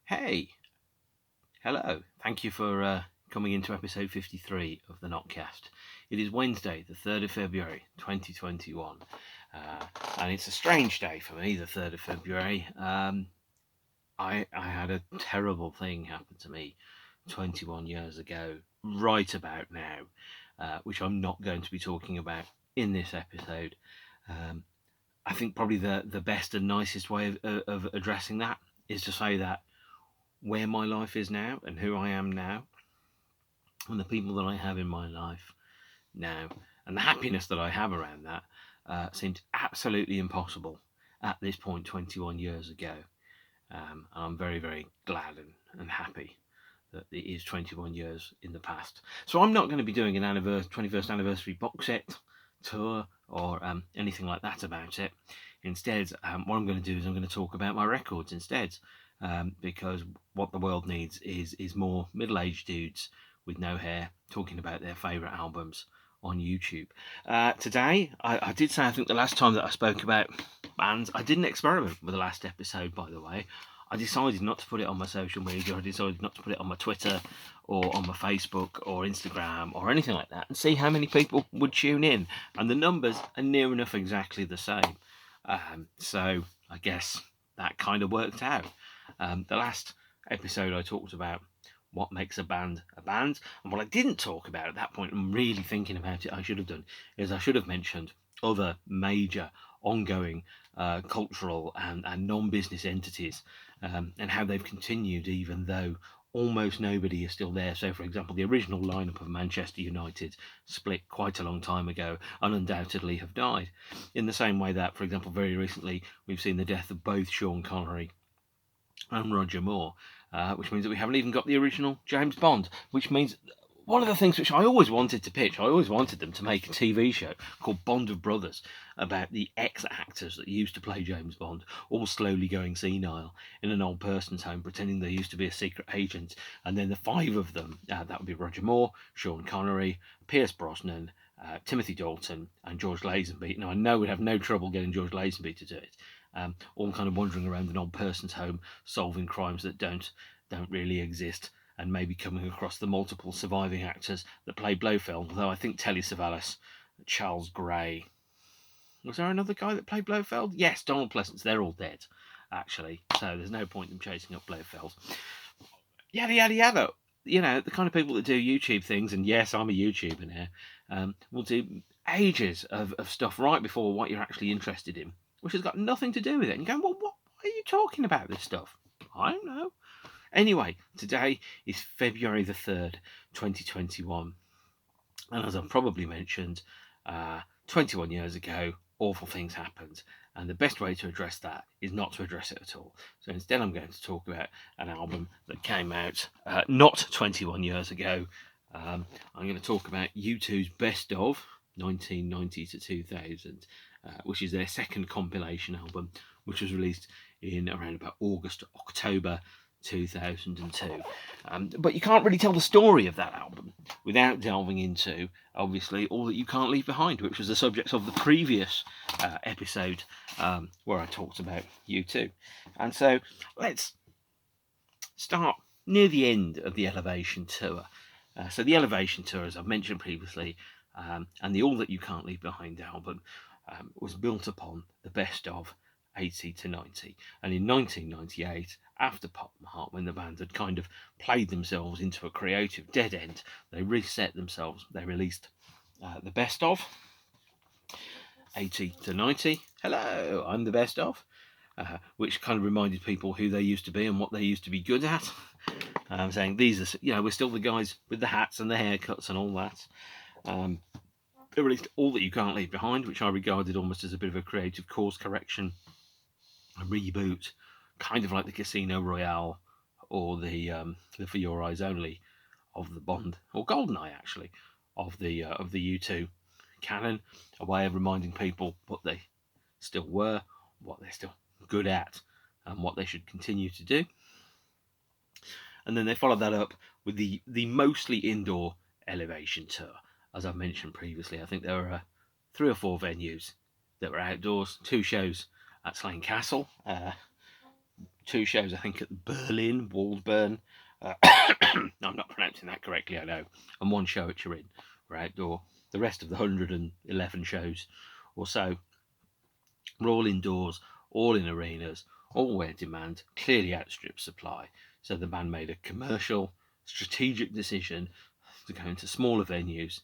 Hey, hello. Thank you for coming into episode 53 of the Notcast. It is Wednesday, the 3rd of February, 2021. And it's a strange day for me, the 3rd of February. I had a terrible thing happen to me 21 years ago, right about now, which I'm not going to be talking about in this episode. I think probably the best and nicest way of addressing that is to say that where my life is now and who I am now and the people that I have in my life now and the happiness that I have around that seemed absolutely impossible at this point 21 years ago. And I'm very, very glad and happy that it is 21 years in the past. So I'm not going to be doing an 21st anniversary box set tour or anything like that about it. Instead, what I'm going to do is I'm going to talk about my records instead, because what the world needs is more middle-aged dudes with no hair talking about their favourite albums on YouTube. Today, I did say, I think the last time that I spoke about bands, I didn't experiment with the last episode, by the way. I decided not to put it on my social media. I decided not to put it on my Twitter or on my Facebook or Instagram or anything like that and see how many people would tune in. And the numbers are near enough exactly the same. So I guess that kind of worked out. The last episode I talked about what makes a band, and what I didn't talk about at that point, and really thinking about it, I should have done, is I should have mentioned other major ongoing cultural and non-business entities, and how they've continued even though almost nobody is still there. So, for example, the original lineup of Manchester United split quite a long time ago and undoubtedly have died. In the same way that, for example, very recently we've seen the death of both Sean Connery and Roger Moore, which means that we haven't even got the original James Bond, which means one of the things which I always wanted to pitch, I always wanted them to make a TV show called Bond of Brothers about the ex-actors that used to play James Bond, all slowly going senile in an old person's home, pretending they used to be a secret agent. And then the five of them, that would be Roger Moore, Sean Connery, Pierce Brosnan, Timothy Dalton and George Lazenby. Now, I know we'd have no trouble getting George Lazenby to do it. All kind of wandering around an old person's home, solving crimes that don't really exist, and maybe coming across the multiple surviving actors that play Blofeld. Although I think Telly Savalas, Charles Gray, was there another guy that played Blofeld? Yes, Donald Pleasance. They're all dead, actually. So there's no point in chasing up Blofeld. Yada yada yada. You know, the kind of people that do YouTube things, and yes, I'm a YouTuber now, will do ages of stuff right before what you're actually interested in, which has got nothing to do with it. And you go, well, what are you talking about this stuff? I don't know. Anyway, today is February the 3rd, 2021. And as I've probably mentioned, 21 years ago, awful things happened. And the best way to address that is not to address it at all. So instead, I'm going to talk about an album that came out not 21 years ago. I'm going to talk about U2's Best of 1990 to 2000, which is their second compilation album, which was released in around about August, October 2002. But you can't really tell the story of that album without delving into, obviously, All That You Can't Leave Behind, which was the subject of the previous episode where I talked about U2. And so let's start near the end of the Elevation Tour. So the Elevation Tour, as I've mentioned previously, and the All That You Can't Leave Behind album was built upon the best of 80 to 90. And in 1998, after Pop Mart, when the band had kind of played themselves into a creative dead end, they reset themselves. They released the best of 80 to 90. Hello, I'm the best of. Which kind of reminded people who they used to be and what they used to be good at. Saying these are, we're still the guys with the hats and the haircuts and all that. They released All That You Can't Leave Behind, which I regarded almost as a bit of a creative course correction, a reboot, kind of like the Casino Royale or the For Your Eyes Only of the Bond, or Goldeneye actually, of the U2 canon, a way of reminding people what they still were, what they're still good at, and what they should continue to do. And then they followed that up with the mostly indoor Elevation Tour. As I've mentioned previously, I think there were 3 or 4 venues that were outdoors, 2 shows at Slane Castle, 2 shows, I think, at Berlin, Waldburn. I'm not pronouncing that correctly, I know. And 1 show at Turin, were outdoor. The rest of the 111 shows or so were all indoors, all in arenas, all where demand clearly outstripped supply. So the band made a commercial, strategic decision to go into smaller venues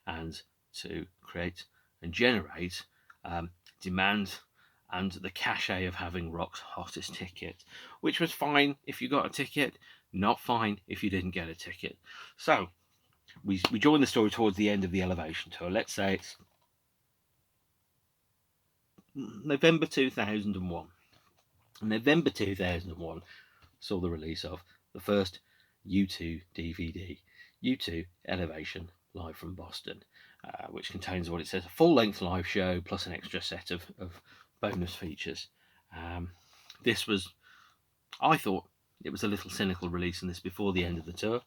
and to create and generate demand and the cachet of having rock's hottest ticket, which was fine if you got a ticket, not fine if you didn't get a ticket. So we joined the story towards the end of the Elevation tour. Let's say it's November 2001. November 2001 saw the release of the first U2 DVD, U2 Elevation Live from Boston, which contains what it says, a full-length live show plus an extra set of bonus features. This was, I thought, it was a little cynical releasing this before the end of the tour.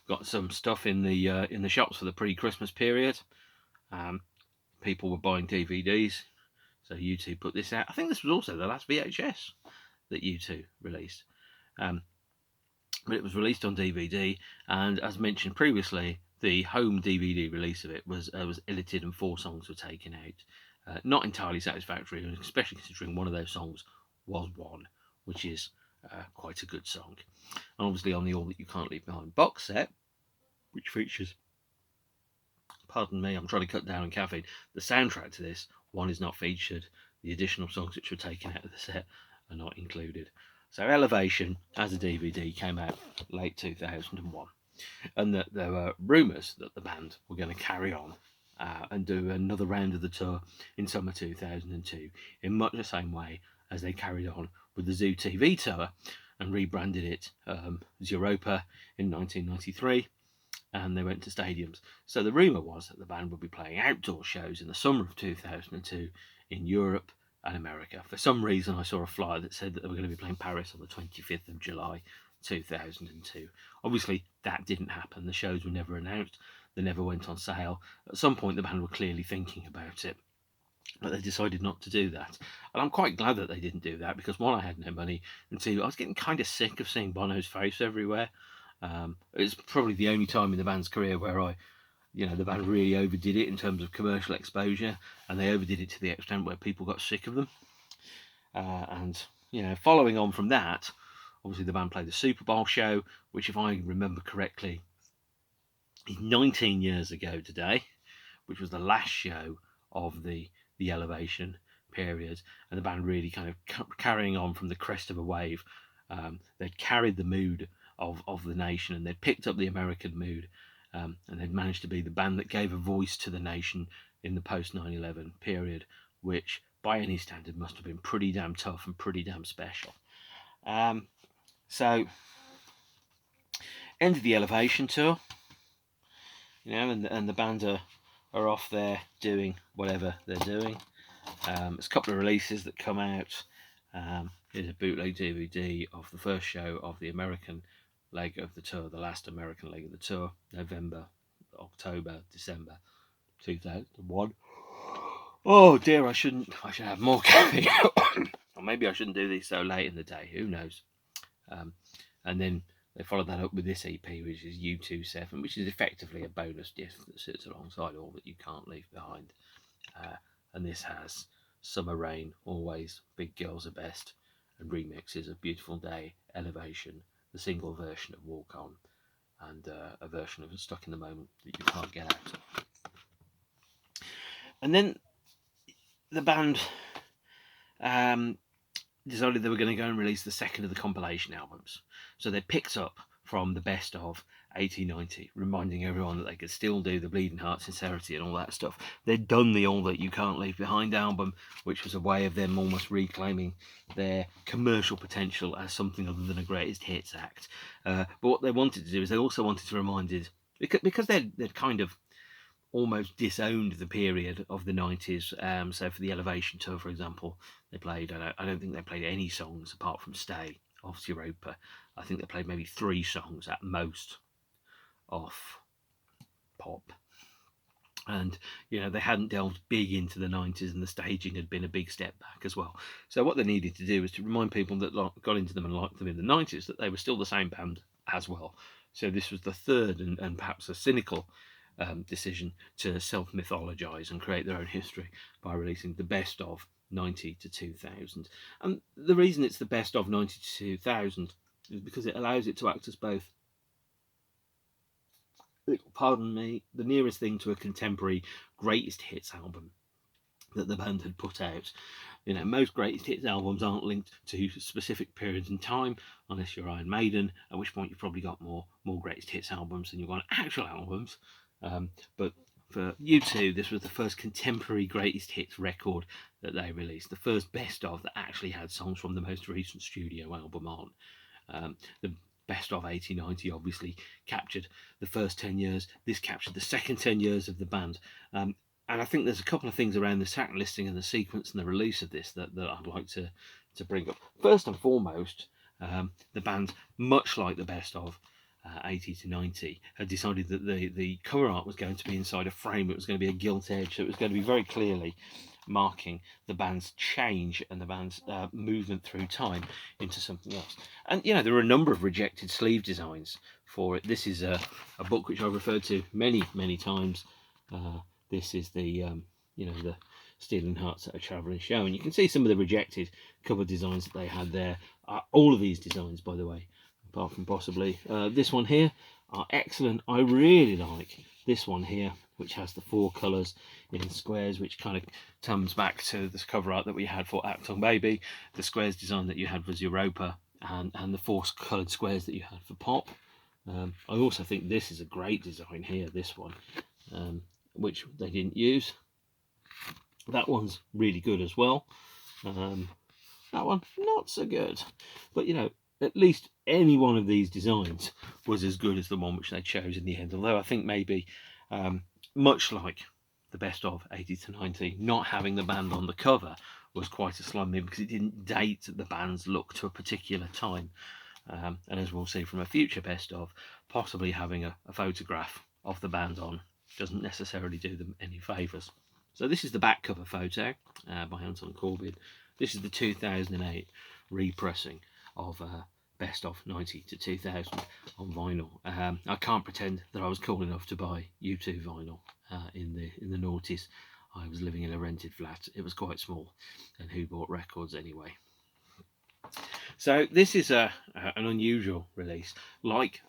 Got some stuff in the shops for the pre-Christmas period. People were buying DVDs, so U2 put this out. I think this was also the last VHS that U2 released. But it was released on DVD, and as mentioned previously, the home DVD release of it was edited and 4 songs were taken out. Not entirely satisfactory, especially considering one of those songs was One, which is quite a good song. And obviously on the All That You Can't Leave Behind box set, which features, pardon me, I'm trying to cut down on caffeine, the soundtrack to this, One is not featured. The additional songs which were taken out of the set are not included. So Elevation, as a DVD, came out late 2001. And that there were rumours that the band were going to carry on and do another round of the tour in summer 2002, in much the same way as they carried on with the Zoo TV tour and rebranded it as Europa in 1993, and they went to stadiums. So the rumour was that the band would be playing outdoor shows in the summer of 2002 in Europe and America. For some reason I saw a flyer that said that they were going to be playing Paris on the 25th of July 2002. Obviously that didn't happen. The shows were never announced, they never went on sale. At some point the band were clearly thinking about it, but they decided not to do that. And I'm quite glad that they didn't do that, because 1, I had no money, and 2, I was getting kind of sick of seeing Bono's face everywhere. It's probably the only time in the band's career where the band really overdid it in terms of commercial exposure, and they overdid it to the extent where people got sick of them. And following on from that, obviously the band played the Super Bowl show, which, if I remember correctly, is 19 years ago today, which was the last show of the Elevation period, and the band really kind of carrying on from the crest of a wave. They'd carried the mood of the nation, and they'd picked up the American mood, and they'd managed to be the band that gave a voice to the nation in the post 9/11 period, which by any standard must have been pretty damn tough and pretty damn special. So end of the Elevation tour, and the band are off there doing whatever they're doing. There's a couple of releases that come out. Here's a bootleg DVD of the first show of the American leg of the tour, the last American leg of the tour, November, October, December 2001. Oh dear, I should have more caffeine. Or maybe I shouldn't do these so late in the day, who knows. And then they followed that up with this EP, which is U2 7, which is effectively a bonus disc that sits alongside All That You Can't Leave Behind. And this has Summer Rain, Always, Big Girls Are Best, and remixes of Beautiful Day, Elevation, the single version of Walk On, and a version of Stuck in the Moment that you can't get out of. And then the band decided they were going to go and release the second of the compilation albums. So they picked up from the best of 1890, reminding everyone that they could still do the Bleeding Heart Sincerity and all that stuff. They'd done the All That You Can't Leave Behind album, which was a way of them almost reclaiming their commercial potential as something other than a greatest hits act. But what they wanted to do is they also wanted to remind it, because they'd kind of almost disowned the period of the 90s. So for the Elevation tour, for example, they played, I don't think they played any songs apart from Stay off Europa. I think they played maybe 3 songs at most off Pop. And they hadn't delved big into the 90s, and the staging had been a big step back as well. So what they needed to do was to remind people that got into them and liked them in the 90s that they were still the same band as well. So this was the third and perhaps a cynical decision to self-mythologize and create their own history by releasing the best of 90 to 2000. And the reason it's the best of 90 to 2000 is because it allows it to act as both, pardon me, the nearest thing to a contemporary greatest hits album that the band had put out. Most greatest hits albums aren't linked to specific periods in time, unless you're Iron Maiden, at which point you've probably got more greatest hits albums than you've got actual albums. But for U2, this was the first contemporary greatest hits record that they released, the first best of that actually had songs from the most recent studio album on. The best of 80-90 obviously captured the first 10 years. This captured the second 10 years of the band. And I think there's a couple of things around the track listing and the sequence and the release of this that I'd like to bring up. First and foremost, the band, much like the best of 80 to 90, had decided that the cover art was going to be inside a frame. It was going to be a gilt edge, so it was going to be very clearly marking the band's change and the band's movement through time into something else. And there are a number of rejected sleeve designs for it. This is a book which I've referred to many times. This is the the Steel and Hearts at a Travelling Show, and you can see some of the rejected cover designs that they had there. All of these designs, by the way, apart from possibly this one here, are excellent. I really like this one here, which has the 4 colours in squares, which kind of comes back to this cover art that we had for Acton Baby, the squares design that you had for Europa, and the 4 coloured squares that you had for Pop. I also think this is a great design here, this one, which they didn't use. That one's really good as well. That one, not so good. But, at least any one of these designs was as good as the one which they chose in the end. Although I think maybe, much like the best of 80 to 90, not having the band on the cover was quite a slam in, because it didn't date the band's look to a particular time. And as we'll see from a future best of, possibly having a photograph of the band on doesn't necessarily do them any favours. So this is the back cover photo by Anton Corbijn. This is the 2008 repressing of best of 90 to 2000 on vinyl. I can't pretend that I was cool enough to buy U2 vinyl in the noughties. I was living in a rented flat. It was quite small, and who bought records anyway? So this is an unusual release, like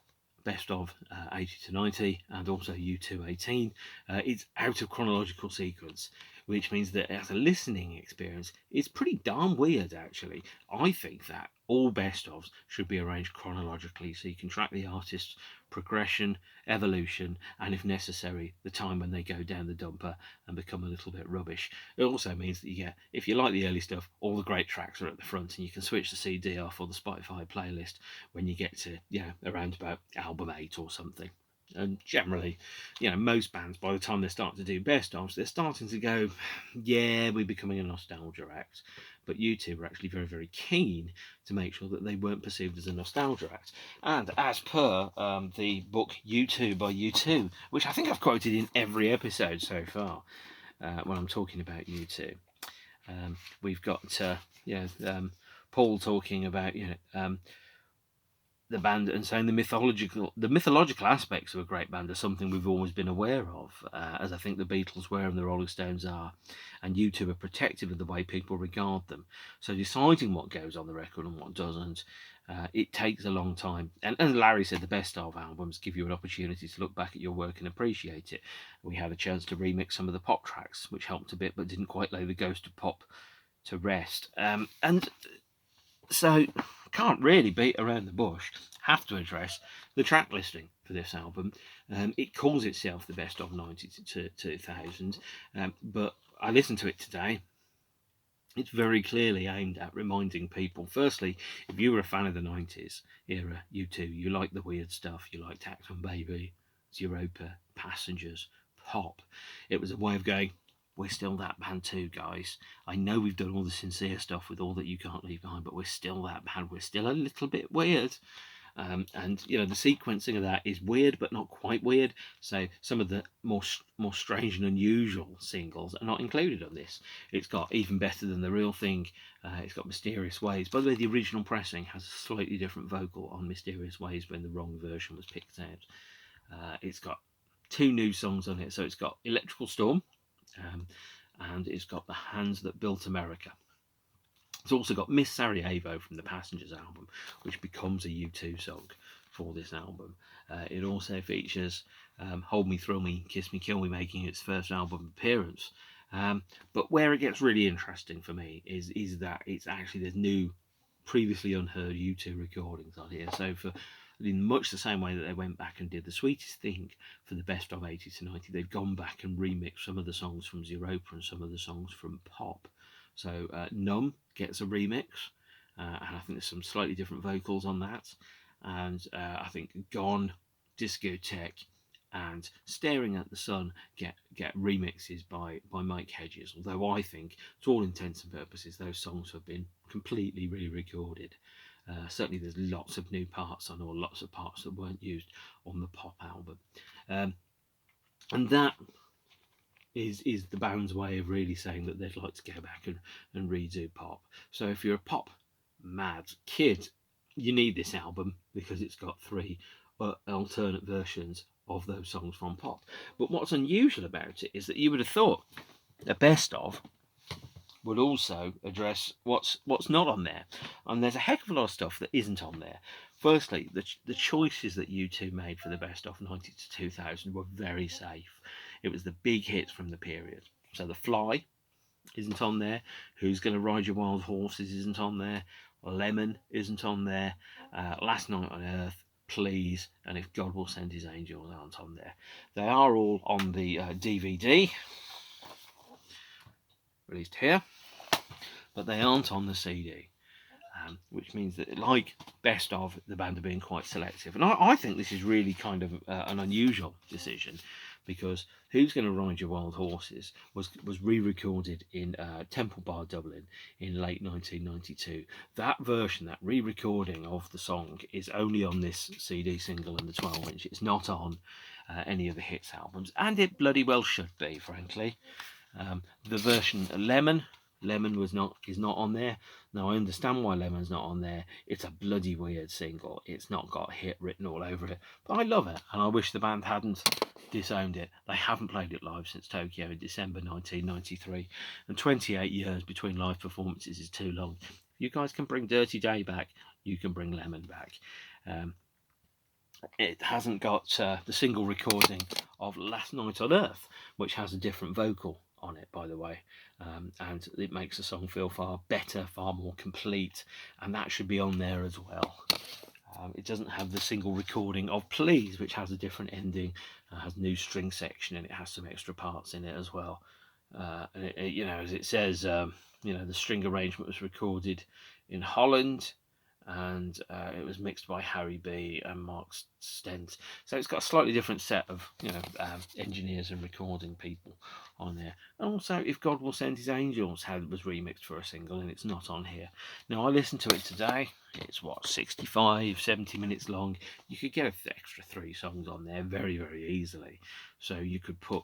best of 80 to 90 and also U2 18. It's out of chronological sequence, which means that as a listening experience, it's pretty darn weird, actually. I think that all best ofs should be arranged chronologically, so you can track the artist's progression, evolution, and if necessary, the time when they go down the dumper and become a little bit rubbish. It also means that you get, if you like the early stuff, all the great tracks are at the front, and you can switch the CD off or the Spotify playlist when you get to, around about album 8 or something. And generally, most bands, by the time they start to do best ofs, they're starting to go, yeah, we're becoming a nostalgia act. But U2 were actually very, very keen to make sure that they weren't perceived as a nostalgia act. And as per the book U2 by U2, which I think I've quoted in every episode so far when I'm talking about U2, we've got Paul talking about the band and saying the mythological aspects of a great band are something we've always been aware of, as I think the Beatles were and the Rolling Stones are, and U2 are protective of the way people regard them. So deciding what goes on the record and what doesn't, it takes a long time. And Larry said the best of albums give you an opportunity to look back at your work and appreciate it. We had a chance to remix some of the pop tracks, which helped a bit but didn't quite lay the ghost of pop to rest. And so can't really beat around the bush. Have to address the track listing for this album. It calls itself the best of 90 to 2000, but I listened to it today. It's very clearly aimed at reminding people, firstly, if you were a fan of the 90s era, U2, you liked the weird stuff, you liked Acton Baby, Europa, Passengers, Pop. It was a way of going, we're still that band too, guys. I know we've done all the sincere stuff with All That You Can't Leave Behind, but we're still that band. We're still a little bit weird. And the sequencing of that is weird, but not quite weird. So some of the more strange and unusual singles are not included on this. It's got Even Better Than the Real Thing. It's got Mysterious Ways. By the way, the original pressing has a slightly different vocal on Mysterious Ways when the wrong version was picked out. It's got 2 new songs on it. So it's got Electrical Storm, and it's got The Hands That Built America. It's also got Miss Sarajevo from the Passengers album, which becomes a U2 song for this album. It also features Hold Me, Thrill Me, Kiss Me, Kill Me, making its first album appearance. But where it gets really interesting for me is that it's actually there's new, previously unheard U2 recordings on here. So in much the same way that they went back and did The Sweetest Thing for the best of 80 to 90, they've gone back and remixed some of the songs from Zeropa and some of the songs from Pop. So Numb gets a remix, and I think there's some slightly different vocals on that. And I think Gone, Discotheque, and Staring at the Sun get remixes by Mike Hedges. Although I think, to all intents and purposes, those songs have been completely re-recorded. Certainly there's lots of new parts on, or lots of parts that weren't used on the Pop album. And that is the band's way of really saying that they'd like to go back and redo Pop. So if you're a Pop mad kid, you need this album because it's got 3 alternate versions of those songs from Pop. But what's unusual about it is that you would have thought a best of would also address what's not on there, and there's a heck of a lot of stuff that isn't on there. Firstly, the choices that U2 made for the best of 90 to 2000 were very safe. It was the big hits from the period. So The Fly isn't on there. Who's Gonna Ride Your Wild Horses isn't on there. Lemon isn't on there. Last Night on Earth, Please, and If God Will Send His Angels aren't on there. They are all on the DVD released here, but they aren't on the CD. Which means that, like best of, the band are being quite selective. And I think this is really kind of an unusual decision, because Who's Gonna Ride Your Wild Horses was re-recorded in Temple Bar, Dublin in late 1992. That version, that re-recording of the song, is only on this CD single and the 12-inch. It's not on any of the hits albums, and it bloody well should be, frankly. The version Lemon is not on there. Now I understand why Lemon's not on there. It's a bloody weird single. It's not got hit written all over it, but I love it, and I wish the band hadn't disowned it. They haven't played it live since Tokyo in December 1993, and 28 years between live performances is too long. If you guys can bring Dirty Day back, you can bring Lemon back. It hasn't got the single recording of Last Night on Earth, which has a different vocal on it, by the way, and it makes the song feel far better, far more complete, and that should be on there as well. It doesn't have the single recording of Please, which has a different ending, has new string section, and it has some extra parts in it as well. And as it says, the string arrangement was recorded in Holland, and it was mixed by Harry B and Mark Stent. So it's got a slightly different set of engineers and recording people on there. And also, If God Will Send His Angels was remixed for a single, and it's not on here. Now I listened to it today. It's 65, 70 minutes long. You could get an extra 3 songs on there very, very easily. So you could put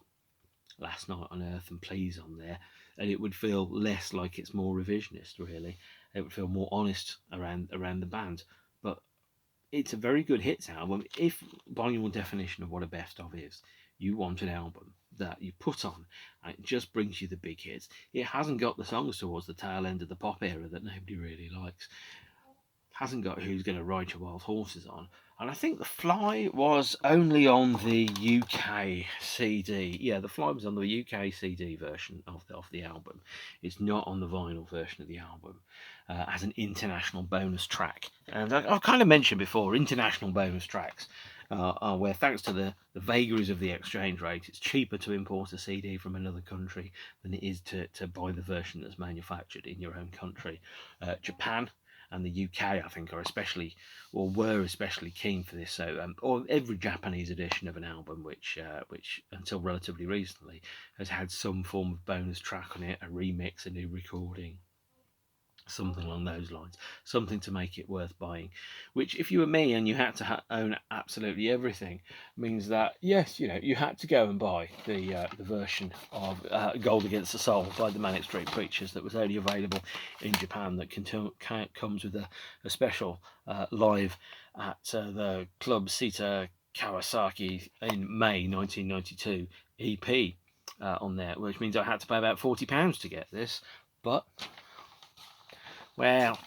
Last Night on Earth and Please on there, and it would feel less like it's more revisionist, really. It would feel more honest around the band. But it's a very good hits album. If, by your definition of what a best of is, you want an album that you put on and it just brings you the big hits. It hasn't got the songs towards the tail end of the Pop era that nobody really likes. Hasn't got Who's Gonna Ride Your Wild Horses on. And I think The Fly was only on the UK CD. Yeah, The Fly was on the UK CD version of the album. It's not on the vinyl version of the album as an international bonus track. And I've kind of mentioned before, international bonus tracks are where, thanks to the vagaries of the exchange rate, it's cheaper to import a CD from another country than it is to buy the version that's manufactured in your own country. Japan and the UK, I think, were especially keen for this. So, or every Japanese edition of an album, which until relatively recently has had some form of bonus track on it, a remix, a new recording. something along those lines, something to make it worth buying. Which, if you were me and you had to own absolutely everything, means that yes, you had to go and buy the version of Gold Against the Soul by the Manic Street Preachers that was only available in Japan. That comes with a special live at the Club Sita Kawasaki in May 1992 EP on there, which means I had to pay about £40 to get this, but. Well,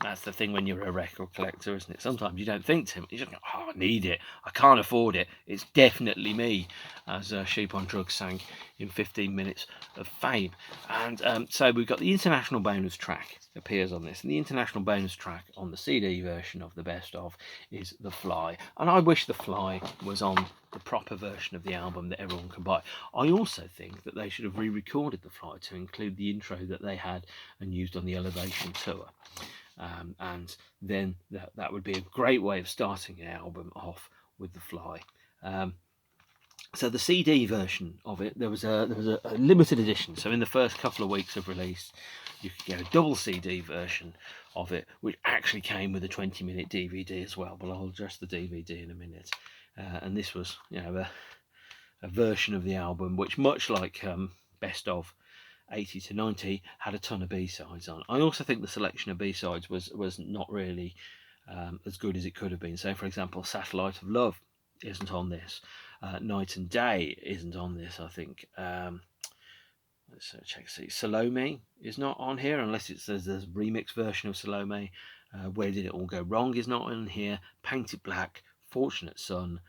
that's the thing when you're a record collector, isn't it? Sometimes you don't think to it. You just go, oh, I need it. I can't afford it. It's definitely me, as Sheep on Drugs sang in 15 Minutes of Fame. And so we've got the international bonus track appears on this. And the international bonus track on the CD version of the best of is The Fly. And I wish The Fly was on the proper version of the album that everyone can buy. I also think that they should have re-recorded The Fly to include the intro that they had and used on the Elevation tour. And then that would be a great way of starting an album off with The Fly. So the CD version of it, there was a limited edition. So in the first couple of weeks of release, you could get a double CD version of it, which actually came with a 20-minute DVD as well. But I'll address the DVD in a minute. And this was, a version of the album which, much like Best of 80 to 90, had a ton of B-sides on. I also think the selection of B-sides was not really as good as it could have been. So, for example, Satellite of Love isn't on this. Night and Day isn't on this, I think. Let's check. See, Salome is not on here unless there's a remix version of Salome. Where Did It All Go Wrong is not on here. Painted Black, Fortunate Son,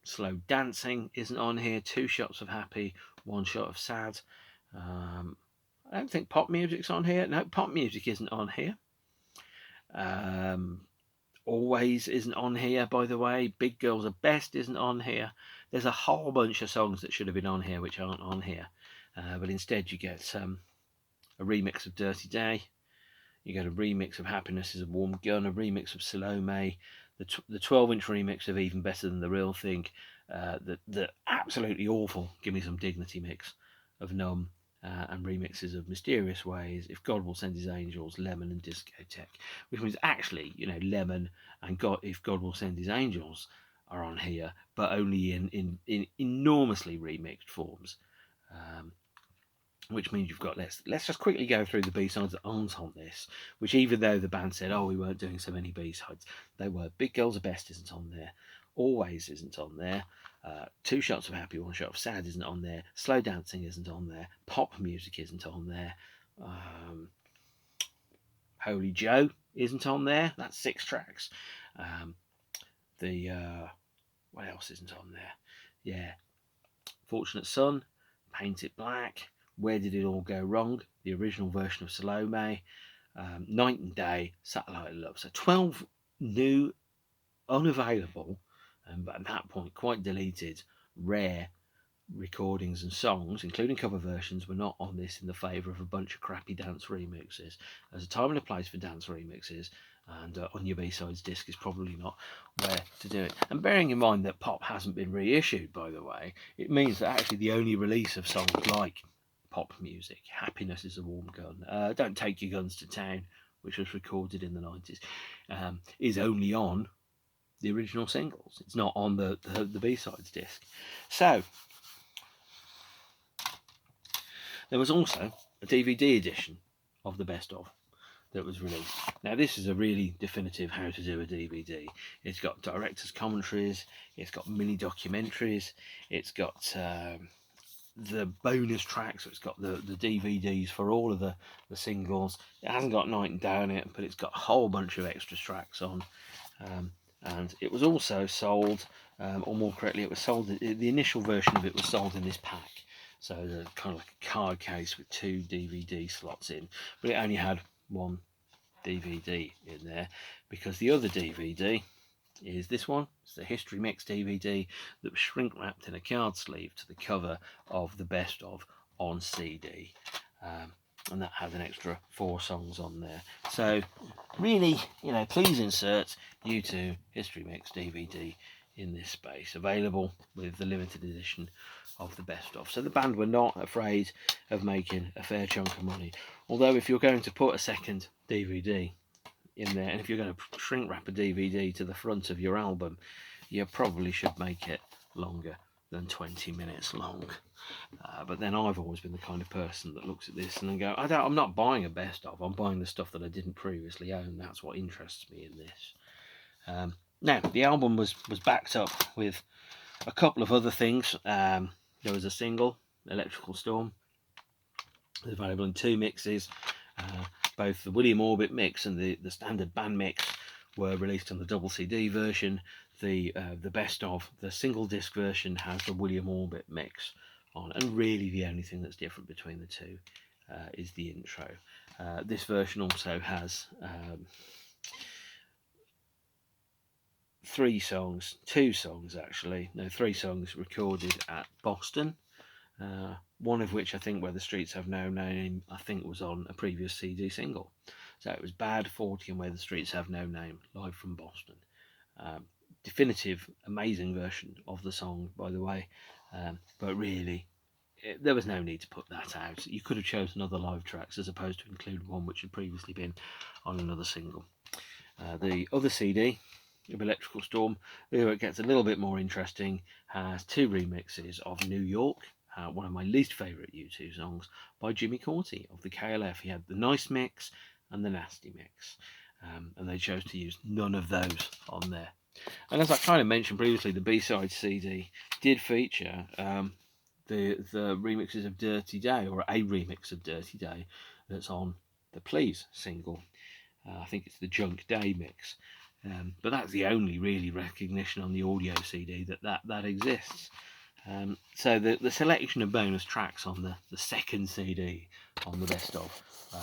Slow Dancing isn't on here. 2 Shots of Happy, 1 Shot of Sad. I don't think Pop Music's on here. No, Pop Music isn't on here. Always isn't on here, by the way. Big Girls Are Best isn't on here. There's a whole bunch of songs that should have been on here which aren't on here. But instead you get a remix of Dirty Day. You get a remix of Happiness is a Warm Gun, a remix of Salome, the 12-inch remix of Even Better Than the Real Thing, the absolutely awful Give Me Some Dignity mix of Numb, and remixes of Mysterious Ways, If God Will Send His Angels, Lemon and Discotheque, which means actually, Lemon and If God Will Send His Angels are on here, but only in enormously remixed forms. Which means you've got let's just quickly go through the B-sides that aren't on this, which even though the band said, oh, we weren't doing so many B-sides, they were. Big Girls Are Best isn't on there. Always isn't on there. 2 Shots of Happy, 1 Shot of Sad isn't on there. Slow Dancing isn't on there. Pop Music isn't on there. Holy Joe isn't on there. That's 6 tracks. What else isn't on there? Yeah. Fortunate Son, Paint It Black, Where Did It All Go Wrong, the original version of Salome, Night and Day, Satellite of Love. So 12 new, unavailable, but at that point quite deleted, rare recordings and songs, including cover versions, were not on this in the favour of a bunch of crappy dance remixes. There's a time and a place for dance remixes, and on your B-sides disc is probably not where to do it. And bearing in mind that Pop hasn't been reissued, by the way, it means that actually the only release of songs like Pop Music, Happiness is a Warm Gun, Don't Take Your Guns to Town, which was recorded in the 90s, is only on the original singles. It's not on the B-sides disc. So there was also a DVD edition of the best of that was released. Now this is a really definitive how to do a DVD. It's got director's commentaries, it's got mini documentaries, it's got the bonus tracks, so it's got the DVDs for all of the singles. It hasn't got Night and Day on it, but it's got a whole bunch of extra tracks on. And it was also sold, or more correctly, it was sold, the initial version of it was sold in this pack. So the kind of like a card case with 2 DVD slots in, but it only had 1 DVD in there, because the other DVD is this one. It's the History Mix DVD that was shrink wrapped in a card sleeve to the cover of the best of on CD, and that had an extra 4 songs on there. So really, please insert U2 History Mix DVD in this space, available with the limited edition of the best of. So the band were not afraid of making a fair chunk of money. Although if you're going to put a second DVD in there, and if you're going to shrink wrap a DVD to the front of your album, you probably should make it longer than 20 minutes long. But then I've always been the kind of person that looks at this and then go, I'm not buying a best of, I'm buying the stuff that I didn't previously own. That's what interests me in this. Now, the album was backed up with a couple of other things. There was a single, Electrical Storm. It's available in 2 mixes. Both the William Orbit mix and the standard band mix were released on the double CD version. The best of, the single disc version, has the William Orbit mix on, and really the only thing that's different between the two is the intro. This version also has 3 songs, 2 songs actually, no, 3 songs recorded at Boston. One of which, I think, Where the Streets Have No Name, I think was on a previous CD single. So it was Bad 40 and Where the Streets Have No Name, live from Boston. Definitive, amazing version of the song, by the way. But really, there was no need to put that out. You could have chosen other live tracks as opposed to include one which had previously been on another single. The other CD of Electrical Storm, where it gets a little bit more interesting, has 2 remixes of New York, one of my least favourite U2 songs, by Jimmy Corti of the KLF. He had the nice mix and the nasty mix, and they chose to use none of those on there. And as I kind of mentioned previously, the B-side CD did feature the remixes of Dirty Day, or a remix of Dirty Day that's on the Please single. I think it's the Junk Day mix. But that's the only really recognition on the audio CD that exists. So the selection of bonus tracks on the second CD on the best of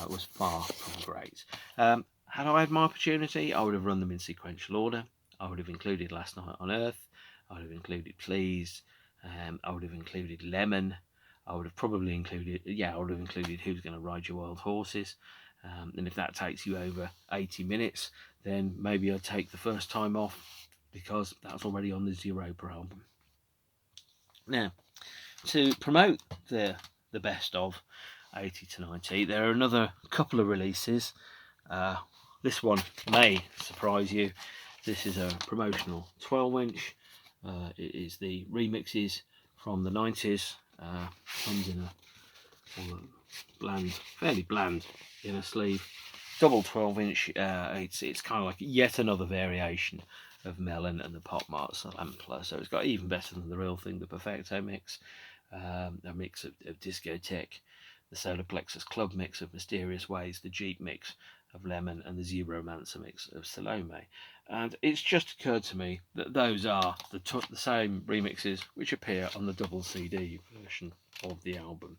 was far from great. Had I had my opportunity, I would have run them in sequential order. I would have included Last Night on Earth. I would have included Please. I would have included Lemon. I would have probably included, Who's Gonna Ride Your Wild Horses. And if that takes you over 80 minutes, then maybe I'd take the first time off, because that's already on the Zero per album. Now, to promote the best of 80 to 90, there are another couple of releases. This one may surprise you. This is a promotional 12-inch. It is the remixes from the 90s. Comes in a fairly bland inner sleeve, double 12-inch. It's kind of like yet another variation of Melon and the Pop Marts Sampler. So it's got even better than the real thing, the Perfecto mix, a mix of Discotheque, the Solar Plexus Club mix of Mysterious Ways, the Jeep mix of Lemon, and the Zeromancer mix of Salome. And it's just occurred to me that those are the same remixes which appear on the double CD version of the album.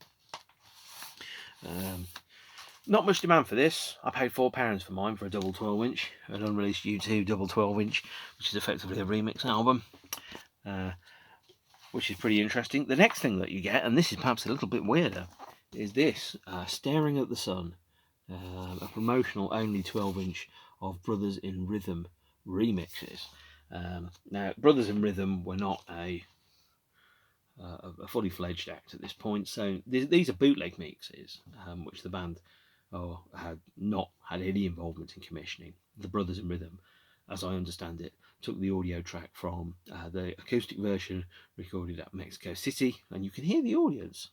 Not much demand for this. I paid £4 for mine for a double 12-inch, an unreleased U2 double 12-inch, which is effectively a remix album, which is pretty interesting. The next thing that you get, and this is perhaps a little bit weirder, is this, Staring at the Sun, a promotional only 12-inch of Brothers in Rhythm remixes. Now, Brothers in Rhythm were not a fully fledged act at this point, so these are bootleg mixes, which the band had not had any involvement in commissioning. The Brothers in Rhythm, as I understand it, took the audio track from the acoustic version recorded at Mexico City, and you can hear the audience,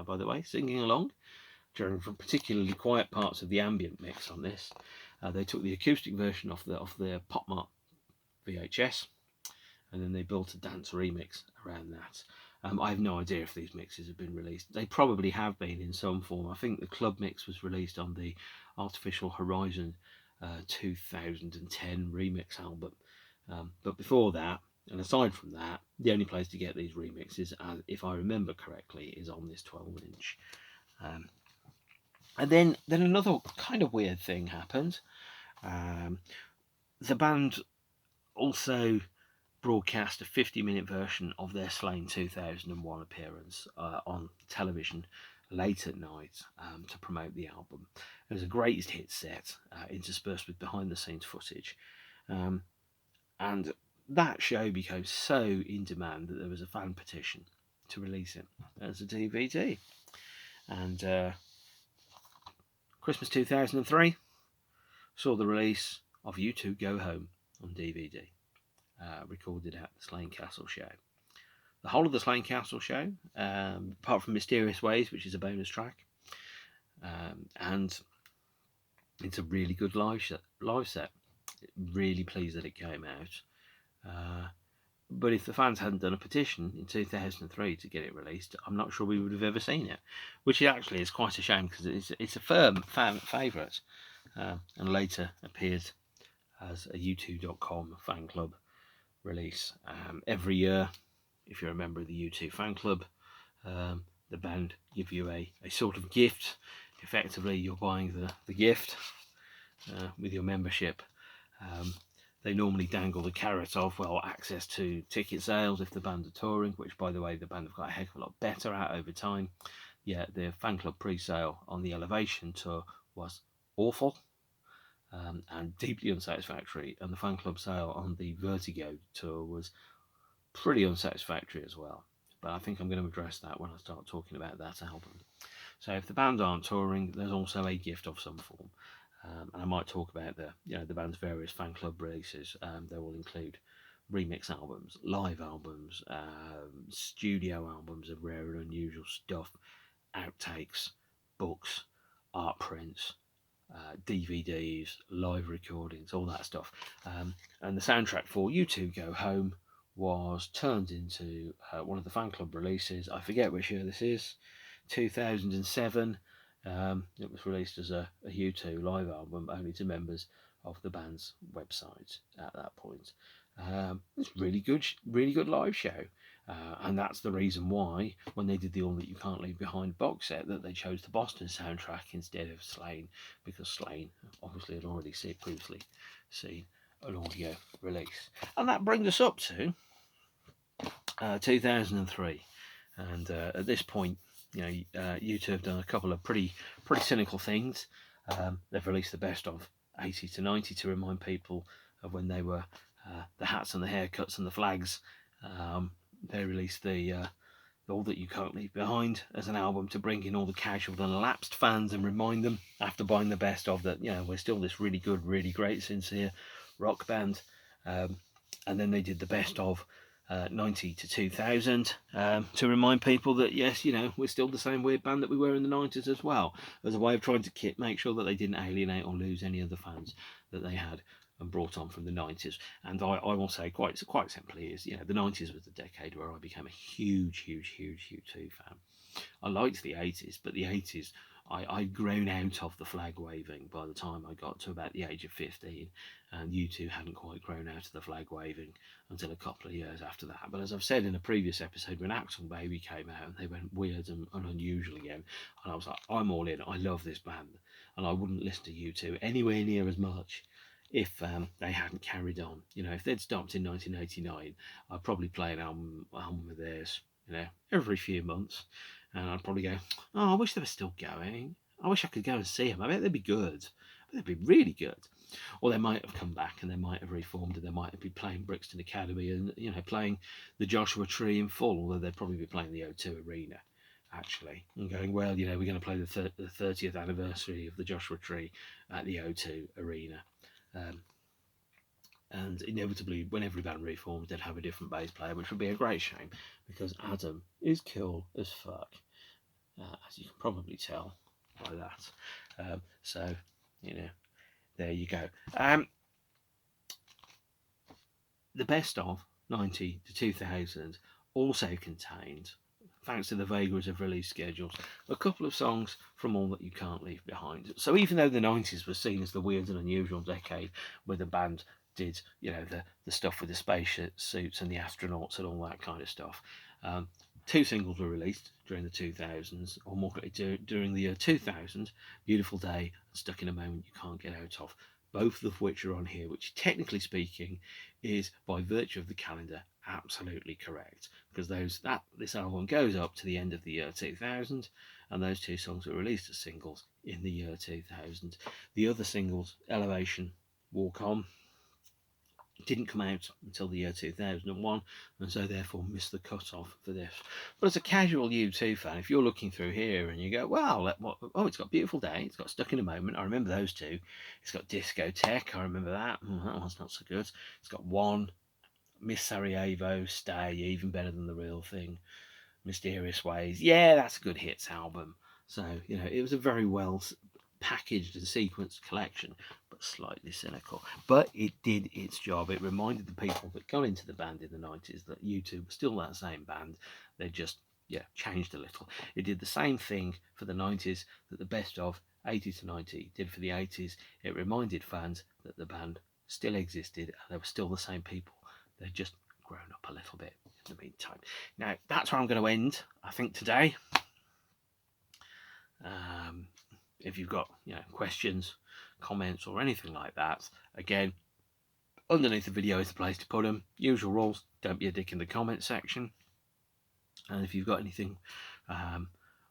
by the way, singing along during particularly quiet parts of the ambient mix on this. They took the acoustic version off the Pop Mart VHS, and then they built a dance remix around that. I have no idea if these mixes have been released. They probably have been in some form. I think the club mix was released on the Artificial Horizon 2010 remix album. But before that, and aside from that, the only place to get these remixes, if I remember correctly, is on this 12-inch. And then another kind of weird thing happened. The band also broadcast a 50-minute version of their Slane 2001 appearance on television late at night to promote the album. It was a greatest hits set interspersed with behind-the-scenes footage. And that show became so in demand that there was a fan petition to release it as a DVD. And Christmas 2003 saw the release of U2 Go Home on DVD, recorded at the Slane Castle show. The whole of the Slane Castle show, apart from Mysterious Ways, which is a bonus track, and it's a really good live set. Really pleased that it came out. But if the fans hadn't done a petition in 2003 to get it released, I'm not sure we would have ever seen it, which actually is quite a shame because it's a firm fan favourite, and later appeared as a U2.com fan club release. Every year, if you're a member of the U2 fan club, the band give you a sort of gift. Effectively, you're buying the gift with your membership. They normally dangle the carrot of, well, access to ticket sales if the band are touring, which, by the way, the band have got a heck of a lot better at over time. Yeah, the fan club pre-sale on the Elevation tour was awful and deeply unsatisfactory, and the fan club sale on the Vertigo tour was pretty unsatisfactory as well. But I think I'm going to address that when I start talking about that album. So if the bands aren't touring, there's also a gift of some form. And I might talk about the band's various fan club releases. They will include remix albums, live albums, studio albums of rare and unusual stuff, outtakes, books, art prints, DVDs, live recordings, all that stuff. And the soundtrack for U2 Go Home was turned into one of the fan club releases. I forget which year this is, 2007. It was released as a U2 live album only to members of the band's website at that point. It's really good live show, and that's the reason why when they did the All That You Can't Leave Behind box set that they chose the Boston soundtrack instead of Slane, because Slane obviously had already previously seen an audio release. And that brings us up to 2003, and at this point, U2 have done a couple of pretty cynical things. They've released the best of 80 to 90 to remind people of when they were the hats and the haircuts and the flags. They released the All That You Can't Leave Behind as an album to bring in all the casual and lapsed fans and remind them, after buying the best of, that we're still this really good, really great, sincere rock band. And then they did the best of 90 to 2000 to remind people that yes, we're still the same weird band that we were in the 90s as well, as a way of trying to make sure that they didn't alienate or lose any of the fans that they had and brought on from the 90s. And I will say quite simply is, the 90s was the decade where I became a huge U2 fan. I liked the 80s, but the 80s, I'd grown out of the flag waving by the time I got to about the age of 15, and U2 hadn't quite grown out of the flag waving until a couple of years after that. But as I've said in a previous episode, when Axel Baby came out and they went weird and unusual again, and I was like, I'm all in, I love this band, and I wouldn't listen to U2 anywhere near as much if they hadn't carried on. If they'd stopped in 1989, I'd probably play an album of theirs, every few months. And I'd probably go, oh, I wish they were still going. I wish I could go and see them. I bet they'd be good. They'd be really good. Or they might have come back and they might have reformed and they might have been playing Brixton Academy and, playing the Joshua Tree in full, although they'd probably be playing the O2 Arena, actually. And going, well, we're going to play the 30th anniversary of the Joshua Tree at the O2 Arena. And inevitably, when every band reforms, they'd have a different bass player, which would be a great shame, because Adam is cool as fuck, as you can probably tell by that. So, there you go. The best of 90 to 2000 also contained, thanks to the vagaries of release schedules, a couple of songs from All That You Can't Leave Behind. So even though the 90s was seen as the weird and unusual decade where the band did, the stuff with the space suits and the astronauts and all that kind of stuff, two singles were released during the 2000s, or more correctly during the year 2000, Beautiful Day and Stuck in a Moment You Can't Get Out Of, both of which are on here, which technically speaking is, by virtue of the calendar, absolutely correct, because this album goes up to the end of the year 2000, and those two songs were released as singles in the year 2000. The other singles, Elevation, Walk On, didn't come out until the year 2001, and so therefore missed the cut-off for this. But as a casual U2 fan, if you're looking through here and you go, wow, oh, it's got Beautiful Day, it's got Stuck in a Moment, I remember those two. It's got Discotheque, I remember that. That one's not so good. It's got One, Miss Sarajevo, Stay, even better than The Real Thing, Mysterious Ways. Yeah, that's a good hits album. So, you know, it was a very well packaged and sequenced collection, but slightly cynical. But it did its job. It reminded the people that got into the band in the 90s that U2 was still that same band. They just, changed a little. It did the same thing for the 90s that the best of 80 to 90 did for the 80s. It reminded fans that the band still existed and they were still the same people. They'd just grown up a little bit in the meantime. Now, that's where I'm going to end, I think, today. If you've got questions, comments, or anything like that, again, underneath the video is the place to put them. Usual rules: don't be a dick in the comment section. And if you've got anything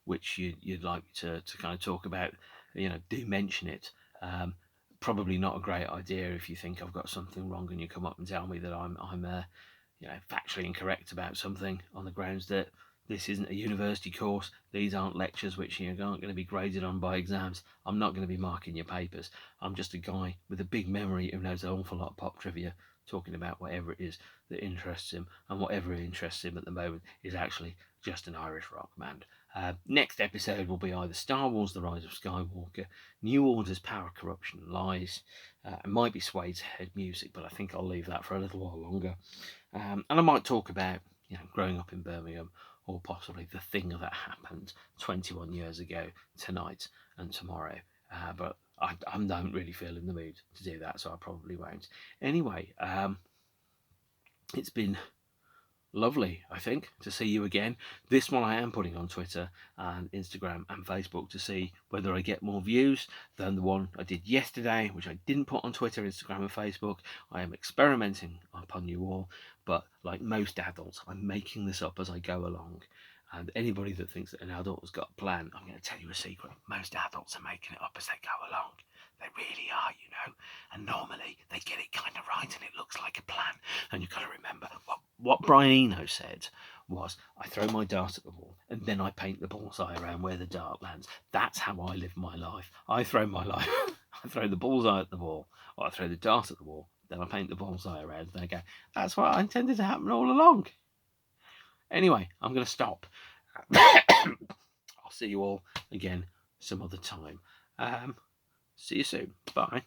which you'd like to kind of talk about, do mention it. Probably not a great idea if you think I've got something wrong and you come up and tell me that I'm factually incorrect about something on the grounds that this isn't a university course. These aren't lectures which aren't going to be graded on by exams. I'm not going to be marking your papers. I'm just a guy with a big memory who knows an awful lot of pop trivia, talking about whatever it is that interests him, and whatever interests him at the moment is actually just an Irish rock band. Next episode will be either Star Wars: The Rise of Skywalker, New Order's Power, Corruption, Lies. It might be Suede's Head Music, but I think I'll leave that for a little while longer. And I might talk about growing up in Birmingham, or possibly the thing that happened 21 years ago tonight and tomorrow. But I don't really feel in the mood to do that, so I probably won't. Anyway, it's been lovely, I think, to see you again. This one I am putting on Twitter and Instagram and Facebook to see whether I get more views than the one I did yesterday, which I didn't put on Twitter, Instagram and Facebook. I am experimenting upon you all, but like most adults, I'm making this up as I go along. And anybody that thinks that an adult has got a plan, I'm going to tell you a secret. Most adults are making it up as they go along. They really are, and normally they get it kind of right and it looks like a plan. And you've got to remember, what Brian Eno said was, I throw my dart at the wall and then I paint the bullseye around where the dart lands. That's how I live my life. I throw the bullseye at the wall, or I throw the dart at the wall, then I paint the bullseye around, and I go, that's what I intended to happen all along. Anyway, I'm going to stop. I'll see you all again some other time. See you soon. Bye.